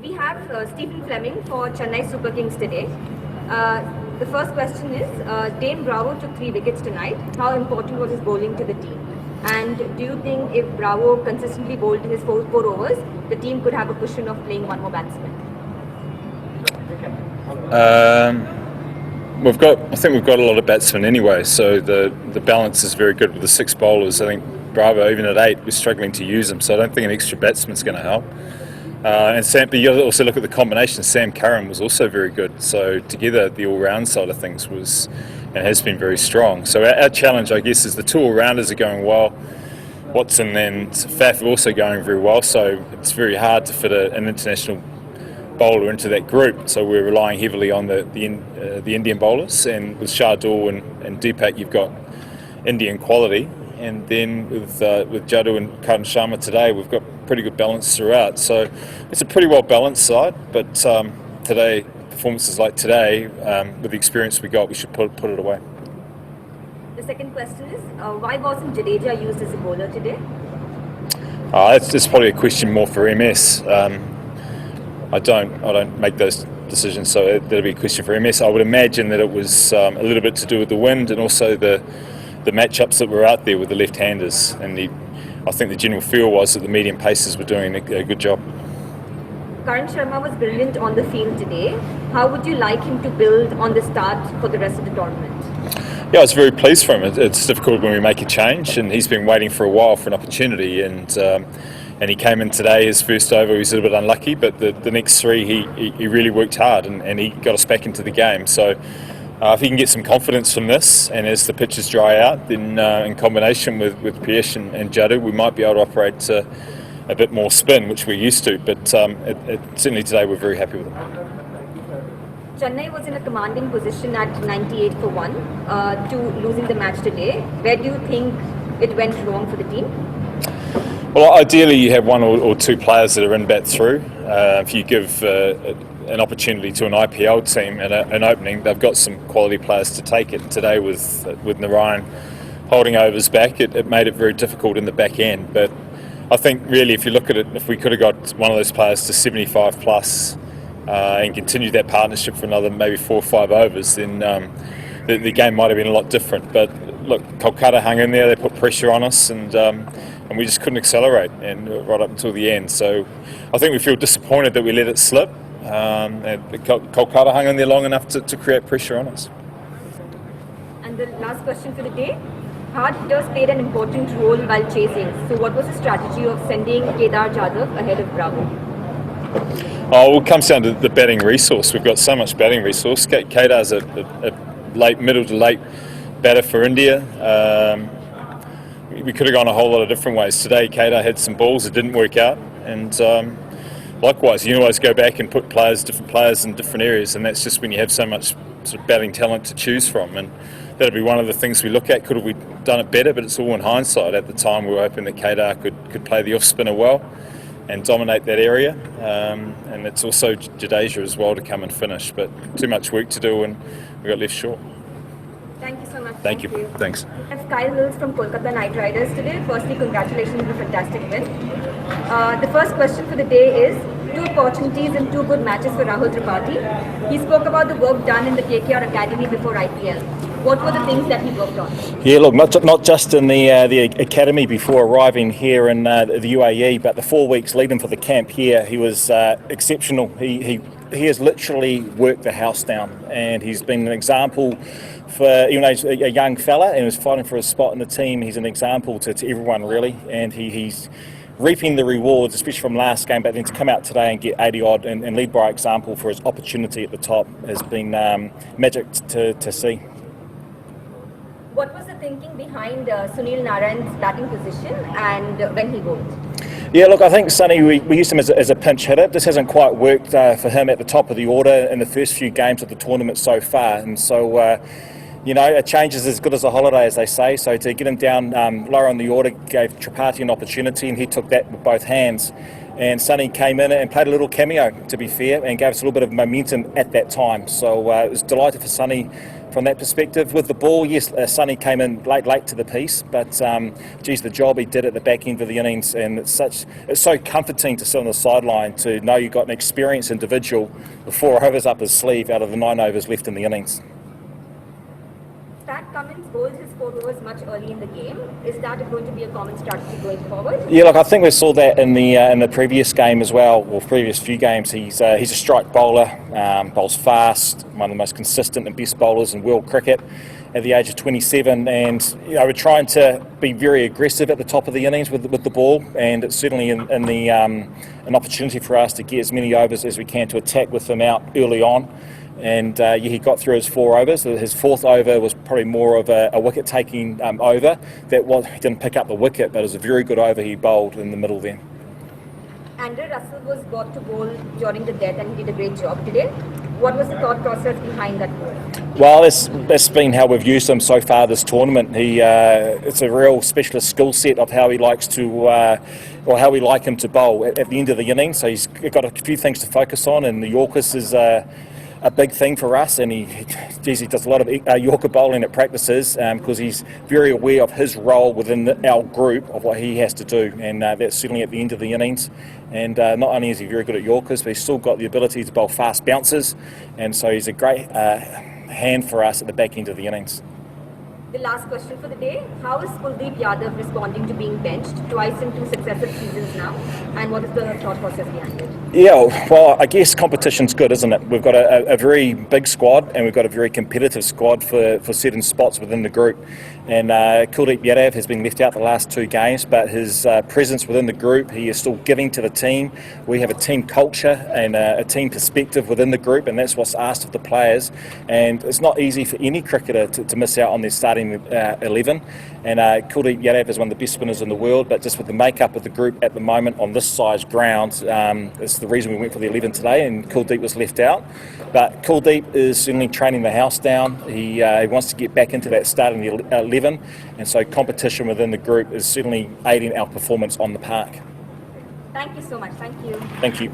We have Stephen Fleming for Chennai Super Kings today. The first question is, Dane Bravo took 3 wickets tonight. How important was his bowling to the team? And do you think if Bravo consistently bowled his four overs, the team could have a cushion of playing one more batsman? I think we've got a lot of batsmen anyway, so the balance is very good with the 6 bowlers. I think Bravo, even at 8, we're struggling to use them, so I don't think an extra batsman's going to help. But you also look at the combination. Sam Curran was also very good. So together, the all-round side of things was and has been very strong. So our challenge, I guess, is the 2 all-rounders are going well. Watson and Faf are also going very well. So it's very hard to fit an international bowler into that group. So we're relying heavily on the Indian bowlers. And with Shardul and Deepak, you've got Indian quality. And then with Jadoo and Karan Sharma today, we've got pretty good balance throughout. So it's a pretty well balanced side. But today, performances like today, with the experience we got, we should put it away. The second question is, why wasn't Jadeja used as a bowler today? It's probably a question more for MS. I don't make those decisions, so that'll be a question for MS. I would imagine that it was a little bit to do with the wind and also the matchups that were out there with the left-handers, and I think the general feel was that the medium pacers were doing a good job. Karan Sharma was brilliant on the field today. How would you like him to build on the start for the rest of the tournament? Yeah, I was very pleased for him. It's difficult when we make a change, and he's been waiting for a while for an opportunity, and he came in today, his first over, he was a little bit unlucky, but the next 3 he really worked hard and he got us back into the game. So if he can get some confidence from this, and as the pitches dry out, then in combination with Piesh and Jadoo, we might be able to operate a bit more spin, which we're used to. But certainly today we're very happy with it. Chennai was in a commanding position at 98 for 1 to losing the match today. Where do you think it went wrong for the team? Well, ideally you have 1 or 2 players that are in bat through. If you give an opportunity to an IPL team and an opening, they've got some quality players to take it. Today with Narayan holding overs back, it made it very difficult in the back end. But I think really if you look at it, if we could have got one of those players to 75 plus and continued that partnership for another maybe 4 or 5 overs, then the game might have been a lot different. But look, Kolkata hung in there, they put pressure on us, and we just couldn't accelerate and right up until the end. So I think we feel disappointed that we let it slip. And Kolkata hung in there long enough to create pressure on us. And the last question for the day. Hard hitters played an important role while chasing. So what was the strategy of sending Kedar Jadhav ahead of Bravo? It comes down to the batting resource. We've got so much batting resource. Kedar's a middle to late batter for India. We could have gone a whole lot of different ways. Today, Kedar had some balls that didn't work out, and likewise, you always go back and put different players in different areas, and that's just when you have so much sort of batting talent to choose from. And that'll be one of the things we look at. Could have we done it better? But it's all in hindsight. At the time, we were hoping that Kedar could play the off spinner well and dominate that area. And it's also Jadeja as well to come and finish. But too much work to do, and we got left short. Thank you so much. Thank you. Thanks. We have Kyle Mills from Kolkata Knight Riders today. Firstly, congratulations on a fantastic win. The first question for the day is, 2 opportunities and 2 good matches for Rahul Tripathi. He spoke about the work done in the KKR Academy before IPL. What were the things that he worked on? Yeah, look, not just in the academy before arriving here in the UAE, but the 4 weeks leading for the camp here, he was exceptional. He has literally worked the house down, and he's been an example for, even though he's a young fella and was fighting for a spot in the team, he's an example to everyone really, and he's reaping the rewards, especially from last game, but then to come out today and get 80 odd and lead by example for his opportunity at the top has been magic to see. What was the thinking behind Sunil Narayan's batting position and when he bowled? Yeah, look, I think Sonny, we used him as a pinch hitter. This hasn't quite worked for him at the top of the order in the first few games of the tournament so far, and so a change is as good as a holiday, as they say. So to get him down lower on the order gave Tripathi an opportunity, and he took that with both hands. And Sonny came in and played a little cameo, to be fair, and gave us a little bit of momentum at that time. So it was delighted for Sonny from that perspective. With the ball, yes, Sonny came in late to the piece, but geez, the job he did at the back end of the innings, and it's so comforting to sit on the sideline to know you've got an experienced individual with 4 overs up his sleeve out of the 9 overs left in the innings. Pat Cummins bowled his 4 overs much early in the game. Is that going to be a common strategy going forward? Yeah, look, I think we saw that in the previous game as well, or previous few games. He's a strike bowler, bowls fast, one of the most consistent and best bowlers in world cricket at the age of 27. And we're trying to be very aggressive at the top of the innings with the ball, and it's certainly an opportunity for us to get as many overs as we can to attack with them out early on. And he got through his 4 overs. His 4th over was probably more of a wicket-taking over. He didn't pick up the wicket, but it was a very good over he bowled in the middle there. Andre Russell was got to bowl during the death, and he did a great job today. What was the thought process behind that move? Well, that's been how we've used him so far this tournament. It's a real specialist skill set of how he likes to, or how we like him to bowl at the end of the innings. So he's got a few things to focus on, and the Yorkers is a big thing for us, and he does a lot of Yorker bowling at practices because he's very aware of his role within our group of what he has to do, and that's certainly at the end of the innings. And not only is he very good at Yorkers, but he's still got the ability to bowl fast bounces, and so he's a great hand for us at the back end of the innings. The last question for the day: how is Kuldeep Yadav responding to being benched twice in 2 successive seasons now, and what is the thought process behind it? Yeah, well, I guess competition's good, isn't it? We've got a very big squad, and we've got a very competitive squad for certain spots within the group. And Kuldeep Yadav has been left out the last 2 games, but his presence within the group, he is still giving to the team. We have a team culture and a team perspective within the group, and that's what's asked of the players. And it's not easy for any cricketer to miss out on their starting 11. And Kuldeep Yadav is one of the best spinners in the world, but just with the makeup of the group at the moment on this size ground, it's the reason we went for the 11 today, and Kuldeep was left out. But Kuldeep is certainly training the house down. He wants to get back into that starting 11, and so competition within the group is certainly aiding our performance on the park. Thank you so much. Thank you. Thank you.